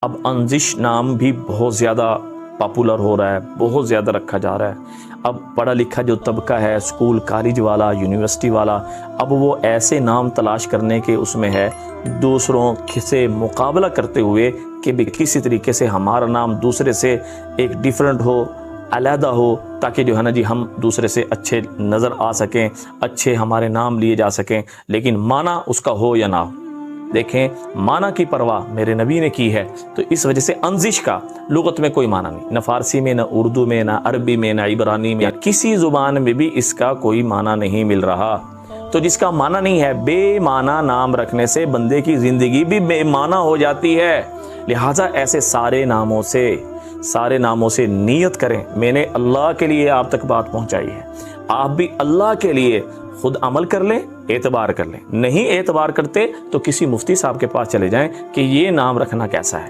अब अंजिश नाम भी बहुत ज़्यादा पॉपुलर हो रहा है, बहुत ज़्यादा रखा जा रहा है। अब पढ़ा लिखा जो तबका है, स्कूल कॉलेज वाला, यूनिवर्सिटी वाला, अब वो ऐसे नाम तलाश करने के उसमें है, दूसरों से मुकाबला करते हुए कि भी किसी तरीके से हमारा नाम दूसरे से एक डिफरेंट हो, अलहदा हो, ताकि जो है ना जी हम दूसरे से अच्छे नज़र आ सकें, अच्छे हमारे नाम लिए जा सकें, लेकिन माना उसका हो या ना हो। देखें, माना की परवाह मेरे नबी ने की है, तो इस वजह से अंजिश का लुगत में कोई माना नहीं, न फारसी में, न उर्दू में, न अरबी में, न इब्रानी में, किसी ज़ुबान में भी इसका कोई माना नहीं मिल रहा। तो जिसका माना नहीं है, बेमाना नाम रखने से बंदे की ज़िंदगी भी बेमाना हो जाती है। लिहाजा ऐसे सारे नामों से नियत करें। मैंने अल्लाह के लिए आप तक बात पहुंचाई है, आप भी अल्लाह के लिए खुद अमल कर लें, एतबार कर लें। नहीं एतबार करते तो किसी मुफ्ती साहब के पास चले जाएं कि ये नाम रखना कैसा है।